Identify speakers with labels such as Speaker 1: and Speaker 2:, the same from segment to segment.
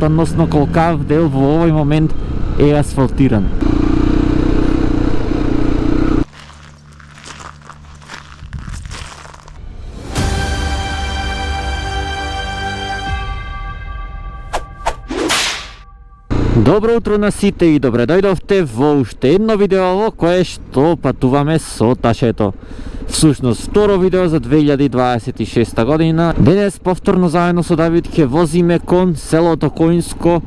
Speaker 1: односно колкав дел во овој момент е асфалтиран. Добро утро на сите и добре дојдовте во уште едно видео во кое што патуваме со ташето. Всушност второ видео за 2026 година. Денес повторно заедно со Давид ќе возиме кон селото Коинско,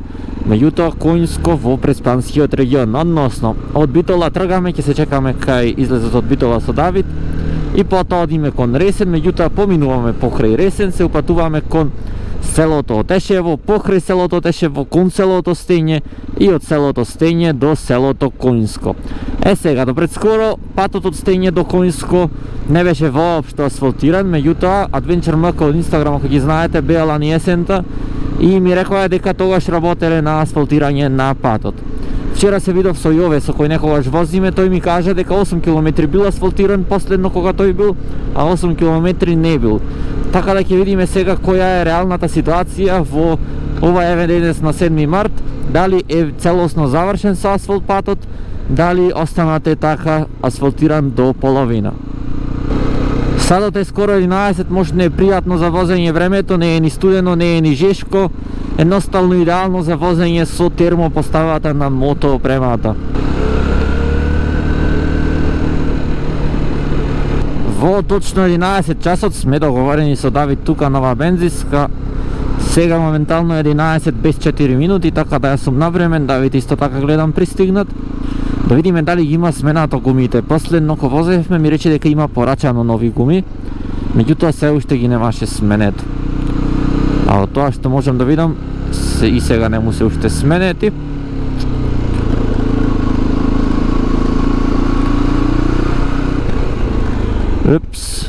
Speaker 1: меѓутоа Коинско во Преспанскиот регион. Односно, од Битола тргаме, ќе се чекаме кај излезот од Битола со Давид и потоа одиме кон Ресен, меѓутоа поминуваме покрај Ресен, се упатуваме кон селото Отешево, покрај селото Отешево кон селото Стење и од селото Стење до селото Коинско. Сега, допред скоро, патот од Стење до Коинско не беше воопшто асфалтиран, меѓутоа Adventure MK од Инстаграм, ако ги знаете, беа лани есента и ми рекоа дека тогаш работеле на асфалтирање на патот. Вчера се видов со Јове, со кој некогаш возиме, тој ми кажа дека 8 км бил асфалтиран последно кога тој бил, а 8 км не бил. Така да ќе видиме сега која е реалната ситуација во ова еве денес на 7 март, дали е целосно завршен со асфалт патот, дали останате така асфалтиран до половина. Садот е скоро 11, може не е пријатно за возење времето, не е ни студено, не е ни жешко, едноставно идеално за возење со термопоставата на мотоопремата. Во точно 11 часот сме договорени со Давид тука нова бензиска. Сега моментално е 11 без 4 минути, така да ја сум навремен. Давид исто така гледам пристигнат. Да видиме дали ги има сменато гумите. Последно ко возевме ми рече дека има порачано нови гуми, меѓутоа се уште ги немаше сменето. А од тоа што можам да видам, и сега не му се уште сменети. Упс.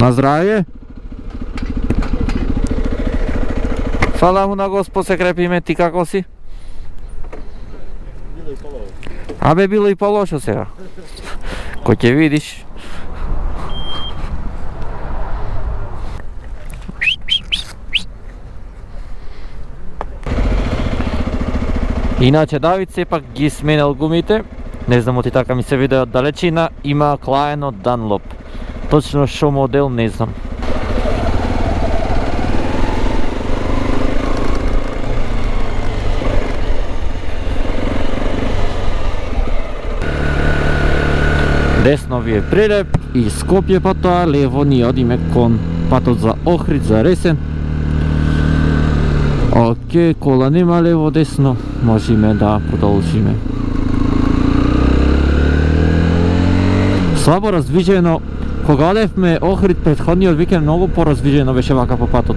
Speaker 1: На здравје. Фала му на Господ, се крепиме, ти како си?
Speaker 2: Било и полошо.
Speaker 1: Абе, било и полошо сега. Кој ќе видиш. Иначе Давид сепак ги сменил гумите. Не знам, оти така ми се виде од далечина. Има клаено Dunlop. Точно шо модел не знам. Десно ви е Прилеп и Скопје, потоа лево ни одиме кон патот за Охрид, за Ресен. Океј, кола нема лево десно, можеме да продолжиме. Слабо раздвижено, кога одевме Охрид претходниот викенд, многу пораздвижено беше вака по патот.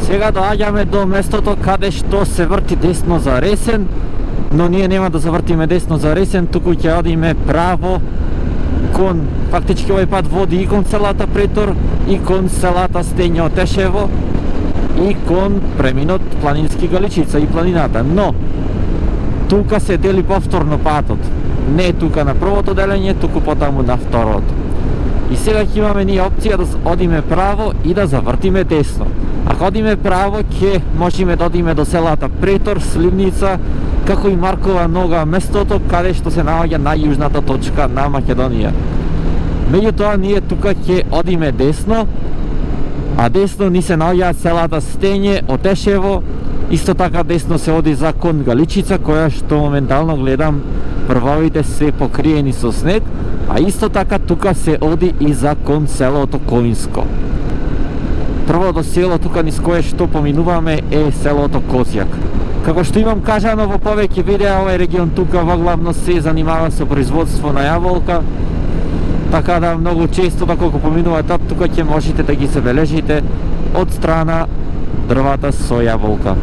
Speaker 1: Сега доаѓаме до местото каде што се врти десно за Ресен, но ние нема да завртиме десно за Ресен, туку ќе одиме право кон, фактички овој пат води и кон селата Претор, и кон селата Стење Отешево, и кон преминот Планински Галичица и планината, но тука се дели повторно патот, не тука на првото делење, туку потаму на второто. И сега ќе имаме ние опција да одиме право и да завртиме десно. Ако одиме право, ќе можеме да одиме до селата Претор, Сливница, како и Маркова Нога, местото каде што се наоѓа најјужната точка на Македонија. Меѓутоа, ние тука ќе одиме десно, а десно ни се наоѓаат селата Стење, Отешево, исто така десно се оди за кон Галичица, која што моментално гледам првовите се покриени со снег, а исто така тука се оди и за кон селото Коинско. Првото село тука низ кое што поминуваме е селото Козјак. Како што имам кажано во повеќе видеа, овој регион тука во главно се занимава со производство на јаболка Така да многу често доколку поминувате од тука ќе можете да ги забележите од страна дрвата со јаболка.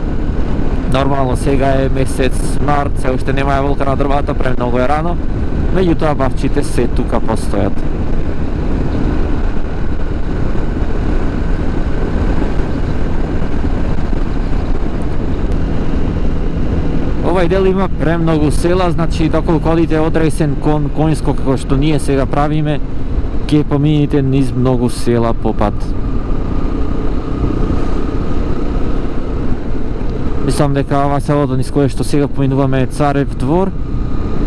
Speaker 1: Нормално сега е месец март, се уште нема јаболка на дрвата, премногу е рано, меѓутоа бавчите се тука постојат. Овај дел има премногу села, значи доколку одите од Ресен кон Коњско, како што ние сега правиме, ќе помините низ многу села по пат. Мислам дека ова селото низ кое што сега поминуваме е Царев двор,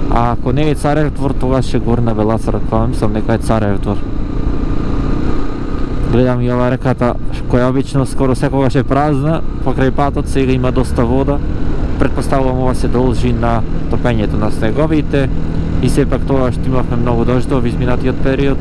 Speaker 1: а ако не е Царев двор, тогаш е Горна Бела црква, мислам дека е Царев двор. Гледам и ова реката, која обично скоро секогаш е празна, покрај патот сега има доста вода. Предпоставувам ова се должи на топењето на снеговите и сепак тоа што имавме многу дождови изминатиот период.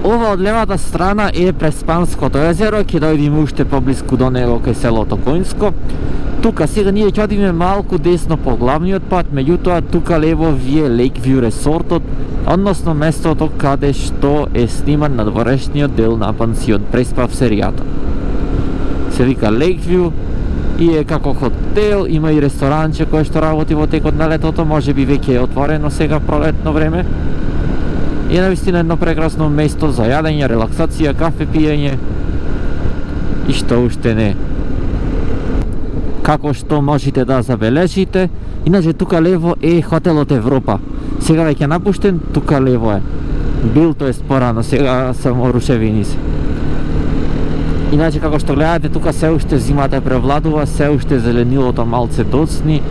Speaker 1: Ова од левата страна е Преспанското езеро, ќе дојдеме уште поблиску до него кај селото Коњско. Тука сега ние ќе одиме малку десно по главниот пат, меѓутоа тука лево ви е Lakeview ресортот, односно местото каде што е сниман надворешниот дел на пансион Преспав серијата. Се вика Lakeview и е како хотел, има и ресторанче кое што работи во текот на летото, може би веќе е отворено сега пролетно време. И навистина едно прекрасно место за јадење, релаксација, кафе пиење и што уште не. Како што можете да забележите, иначе тука лево е хотелот Европа. Сега веќе напуштен, тука лево е. Бил тоест порано, сега само рушевини се. Иначе како што гледате, тука се уште зимата превладува, се уште зеленилото малце доцни.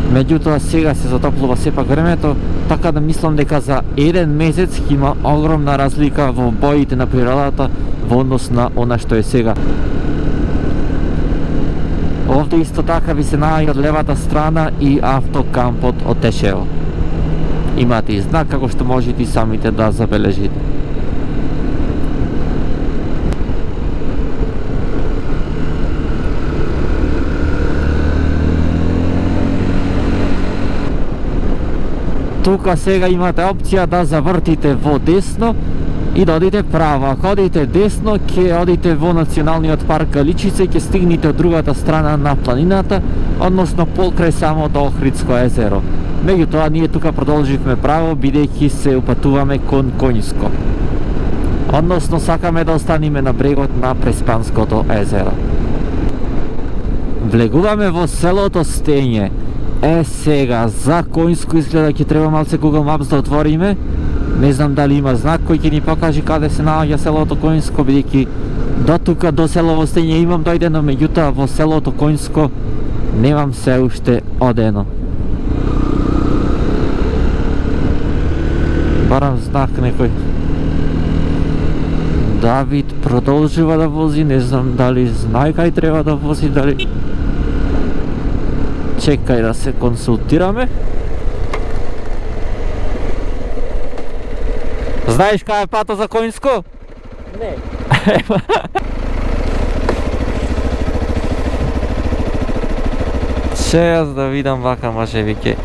Speaker 1: Меѓутоа сега се затоплува сепак времето, така да мислам дека за еден месец има огромна разлика во боите на природата во однос на она што е сега. Овде исто така ви се наоѓа од левата страна и автокампот од Тешево. Имате и знак како што можете и самите да забележите. Тука сега имате опција да завртите во десно и да одите право. Ако одите десно, ќе одите во Националниот парк Галичица и ќе стигнете од другата страна на планината, односно покрај самото Охридско езеро. Меѓутоа, ние тука продолживме право, бидејќи се упатуваме кон Коњско. Односно, сакаме да останеме на брегот на Преспанското езеро. Влегуваме во селото Стење. Сега, за Коњско изгледа ќе треба малце Google Maps да отвориме. Не знам дали има знак кој ќе ни покаже каде се наоѓа селото Коњско, бидејќи до тука, до селово Стење имам дојдено, меѓутоа во селото Коњско немам се уште одено. Барам знак некој. Давид продолжува да вози, не знам дали знае кај треба да вози, дали... Чекај да се консултираме. Знаеш кај е пато за Коњско?
Speaker 2: Не.
Speaker 1: Че јас да видам вака може вике.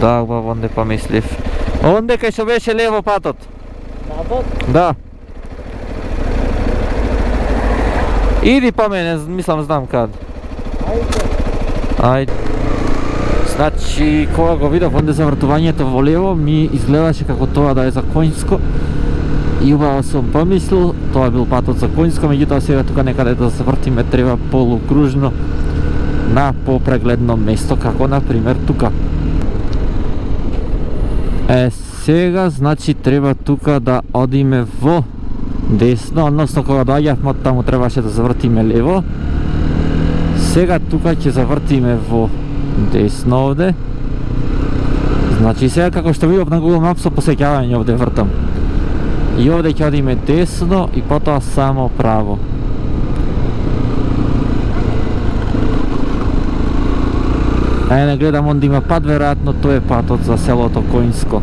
Speaker 1: Да, убаво, онде помислив. Онде кај што беше лево патот.
Speaker 2: Навод?
Speaker 1: Да. Иди по мене, мислам знам кад. Ајде. Значи, кога го видов онде завртувањето во лево, ми изгледаше како тоа да е за Коњско. И убаво сум помислил, тоа бил патот за Коњско, меѓутоа сега тука некаде да завртиме треба полукружно на попрегледно место, како на пример тука. Сега, значи, треба тука да одиме во десно, односно кога доаѓавме од таму требаше да завртиме лево. Сега тука ќе завртиме во десно овде. Значи сега како што видов на Google Maps посеќавање овде вртам. И овде ќе одиме десно и потоа само право. Не гледам онде има пат, веројатно тој е патот за селото Коинско.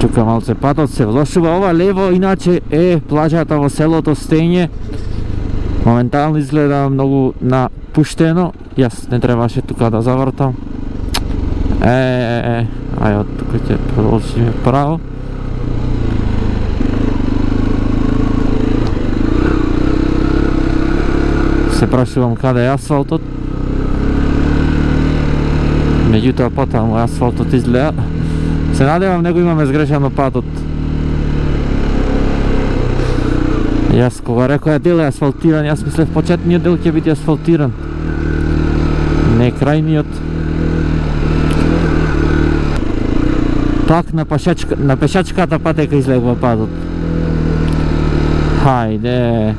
Speaker 1: Чука малце, патот се влошува. Ова лево иначе е плажата во селото Стење. Моментално изгледа многу напуштено. Јас не требаше тука да завртам. Ајде од тука ќе продолжиме право. Се прашувам каде е асфалтот. Меѓутоа потаму асфалтот изгледа. Се надевам него имаме сгрешено патот. Јас кога рекоја дел е асфалтиран, јас мислев почетниот дел ќе биде асфалтиран. Не крајниот. Пак на пешачката патека излегува патот. Хајде.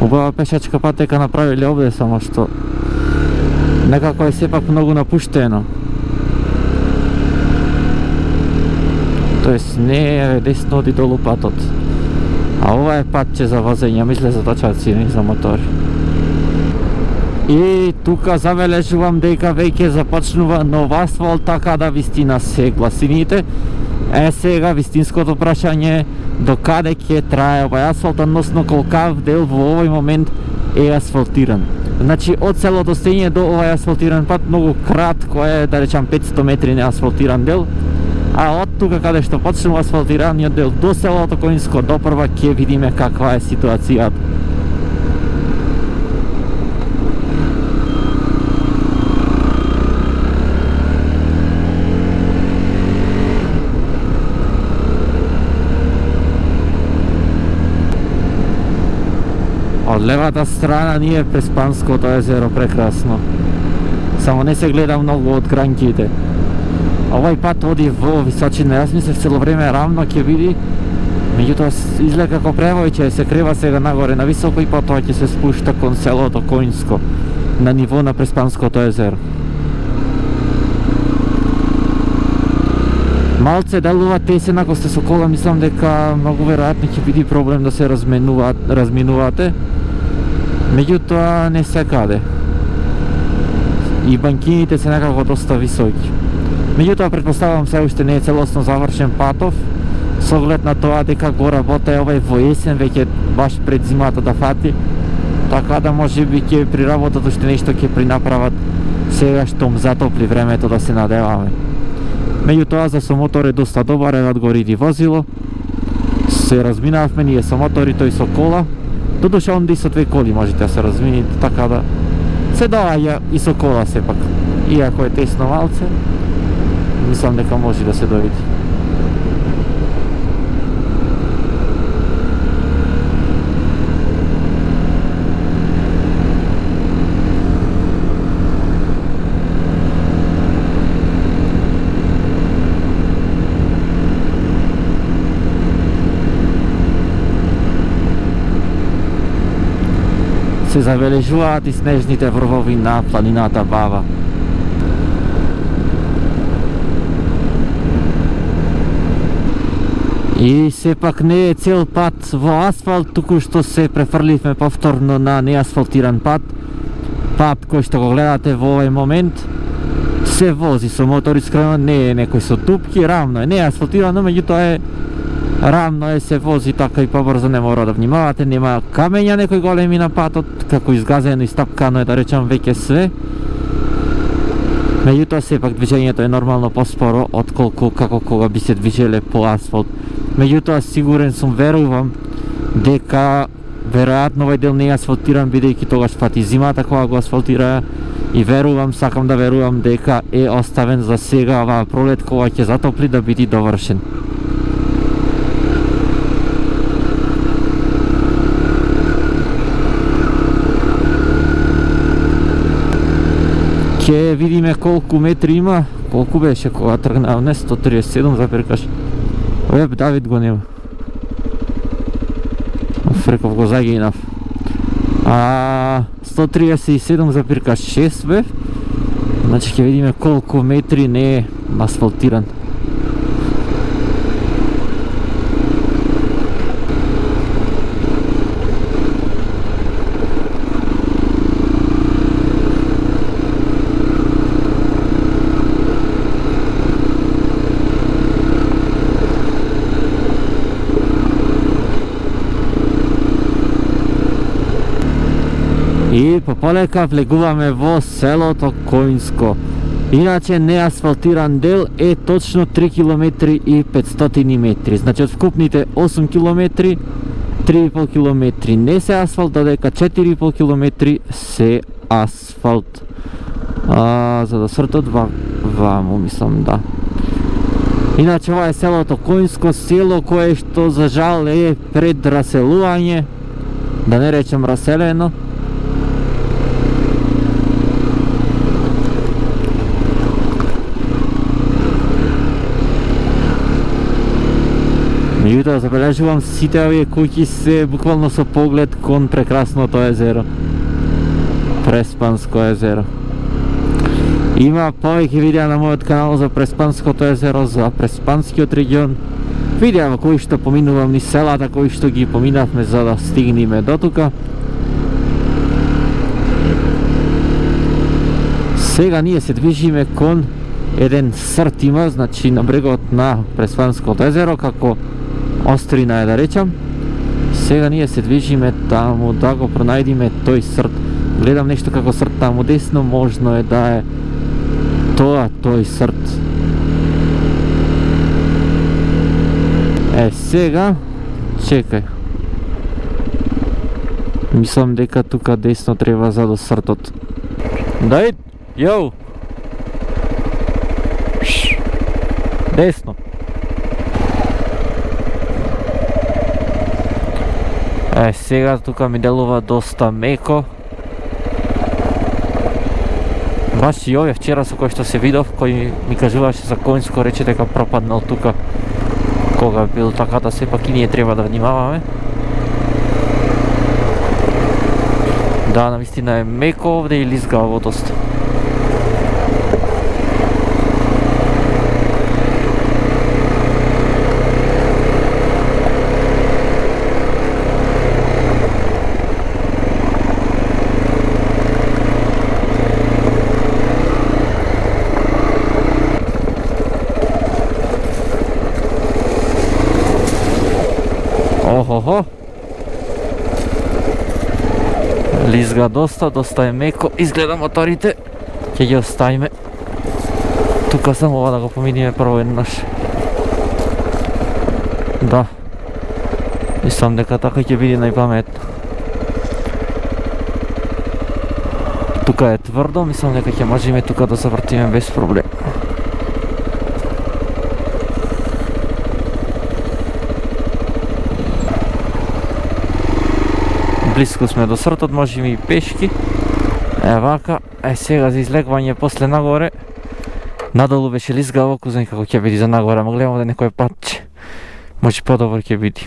Speaker 1: Убава пешачка патека направиле овде, само што некако е сепак многу напуштено. Тоест не е десно оди долу патот. А ова е патче за возење, мисле за точаци, не за мотори. И тука забележувам дека веќе започнува нов асфалт, така да вистина се гласините. Сега вистинското прашање е до каде ќе трае овај асфалт, односно колкав дел во овој момент е асфалтиран. Значи од селото Стење до овај асфалтиран пат многу кратко е, да речам 500 метри неасфалтиран дел. А од тука каде што почнува асфалтираниот дел до селото Коинско допрва ќе видиме каква е ситуацијата. Од левата страна ние Преспанското езеро прекрасно. Само не се гледа многу од гранките. Овај пат оди во височина. Јас мислев цело време рамно ќе биде, меѓутоа изгледа како превојче, се крива сега нагоре на високо и потоа ќе се спушта кон селото Коинско на ниво на Преспанското езеро. Малце делува тесен, ако сте со кола, мислам дека многу веројатно ќе биде проблем да се разминувате. Меѓутоа не секаде. И банкините се некако доста високи. Меѓутоа претпоставувам се уште не е целосно завршен патов, со оглед на тоа дека го работа е овај во есен, веќе баш пред зимата да фати. Така да може би ќе при работата уште нешто ќе принаправат сега што затопли времето, да се надеваме. Меѓутоа за со мотор е доста добар, е одгориди возило. Се разминавме ние со мотори, тој со кола. Додуша онде и со две коли можете да се размините, така да се доаѓа и со кола сепак. Иако е тесно малце, мислам дека може да се довиди. Се забележуваат и снежните врвови на планината Бава. И сепак не е цел пат во асфалт, туку што се префрливме повторно на неасфалтиран пат. Пат кој што го гледате во овој момент се вози со мотор искрено, не е некој со дупки, рамно е, не е асфалтирано, меѓутоа е рамно е, се вози така и побрзо, не мора да внимавате, нема камења некои големи на патот, како изгазено и стапкано е, да речам, веќе све. Меѓутоа сепак движењето е нормално поспоро отколку како кога би се движеле по асфалт. Меѓутоа сигурен сум, верувам дека веројатно овој дел не е асфалтиран, бидејќи тогаш фати зимата кога го асфалтираа, и верувам, сакам да верувам дека е оставен за сега оваа пролет кога ќе затопли да биде довршен. Ќе видиме колку метри има, колку беше кога тргнав, не 137 запиркаш. Веб Давид го нема. Фреков го загинав. 137 запиркаш 6 бе. Значи ќе видиме колку метри не е асфалтиран. И пополека влегуваме во селото Коинско. Иначе неасфалтиран дел е точно 3 км и 500 метри. Значи од вкупните 8 км, 3,5 км не се асфалт, додека 4,5 км се асфалт. За да сртот ваму, мислам, да. Иначе ова е селото Коинско, село кое што за жал е пред раселување, да не речем раселено. Меѓутоа забележувам сите овие куќи се буквално со поглед кон прекрасното езеро. Преспанско езеро. Има повеќе видеа на мојот канал за Преспанското езеро, за Преспанскиот регион. Видеа во кои што поминувам низ селата, кои што ги поминавме за да стигнеме до тука. Сега ние се движиме кон еден срт има, значи на брегот на Преспанското езеро, како острина е да речам. Сега ние се движиме таму да го пронајдиме тој срт. Гледам нешто како срт таму десно, можно е да е тој срт. Сега чекај. Мислам дека тука десно треба за до сртот. Дај, јоу. Десно. Сега тука ми делува доста меко. Баш и овие вчера со кој што се видов, кој ми кажуваше за Коинско, рече дека пропаднал тука кога бил, така да сепак и ние треба да внимаваме. Да, навистина е меко овде и лизгаво доста. Охо. Лизга доста е меко. Изгледа моторите. Ќе ги оставиме. Тука само ова да го поминиме прво еднаш. Да. Мислам дека така ќе биде најпаметно. Тука е тврдо, мислам дека ќе можеме тука да завртиме без проблем. Близко сме до сртот, можеме и пешки. Вака, сега за излегвање после нагоре. Надолу беше лизгаво, кузен како ќе биде за нагоре, ама гледам да некој патче. Може подобар ќе биде.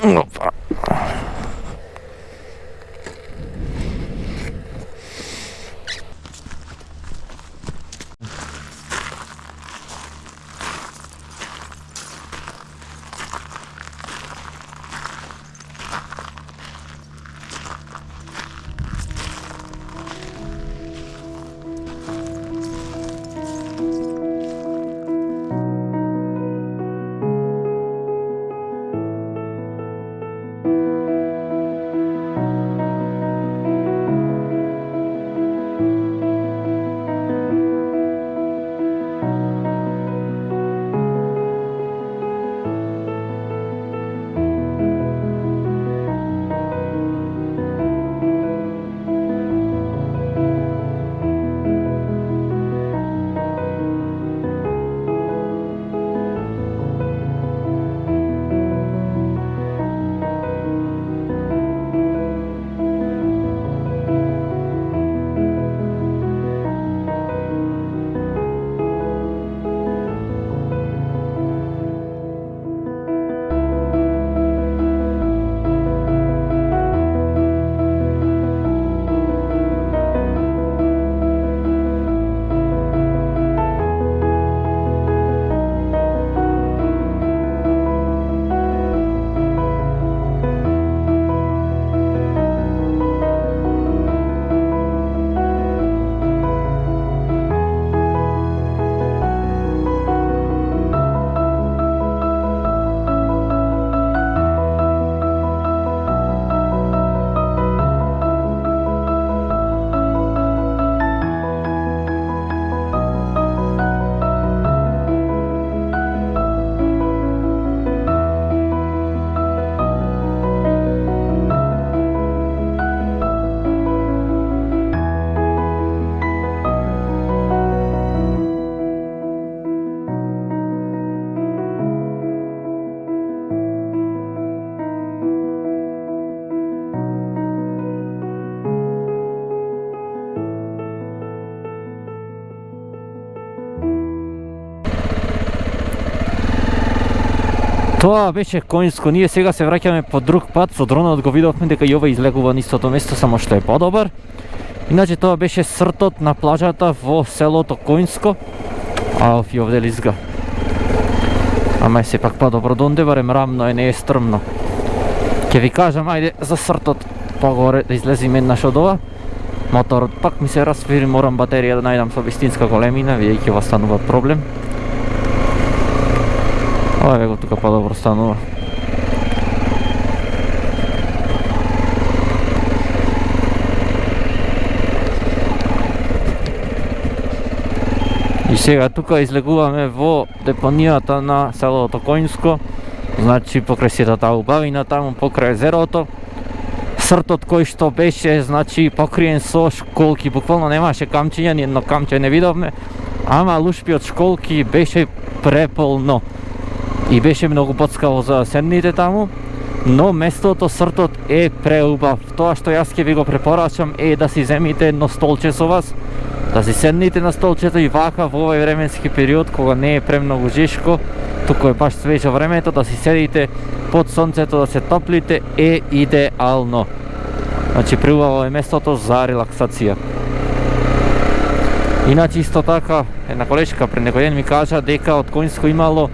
Speaker 1: Опа. Тоа беше Коњско, ние сега се враќаме по друг пат, со дронот го видовме дека и ова излегува на истото место, само што е подобар. Иначе тоа беше сртот на плажата во селото Коњско, а и овде лизга. Ама е сепак подобро донде, барем рамно е, не е стрмно. Ке ви кажам, ајде за сртот погоре да излезиме еднаш од ова. Моторот пак ми се расвири, морам батерија да најдам со вистинска големина, видејќи ова станува проблем. Ова е го тука подобро станува. И сега тука излегуваме во депонијата на селото Коњско, значи покрај сетата убавина, таму покрај езерото. Сртот кој што беше, значи покриен со школки, буквално немаше камчиња, ни едно камче не видовме, ама лушпиот школки беше преполно. И беше многу боцкаво за седните таму, но местото, сртот е преубав. Тоа што јас ќе ви го препорачам е да си земите едно столче со вас, да си седните на столчето и вака во овој временски период кога не е премногу жешко, туку е баш свежо времето, да си седите под сонцето, да се топлите, е идеално. Значи преубаво е местото за релаксација. Иначе исто така, една колешка пред некој ден ми кажа дека од Коњско имало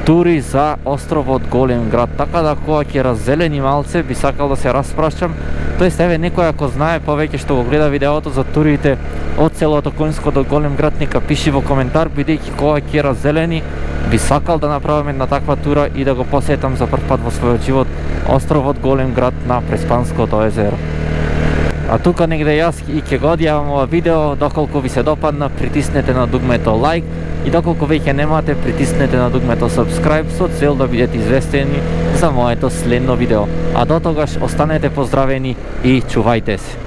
Speaker 1: тури за островот Голем град, така да кога ќе раззелени малце би сакал да се распрашам. Тоест, еве некој ако знае повеќе што го гледа видеото за турите од селото Коњско до Голем град, нека пиши во коментар, бидејќи кога ќе раззелени би сакал да направам една таква тура и да го посетам за прв пат во својот живот островот Голем град на Преспанското езеро. А тука негде јас и ќе го одјавам ова видео, доколку ви се допадна, притиснете на дугмето лайк и доколку веќе немате, притиснете на дугмето subscribe со цел да бидете известени за моето следно видео. А до тогаш останете поздравени и чувајте се.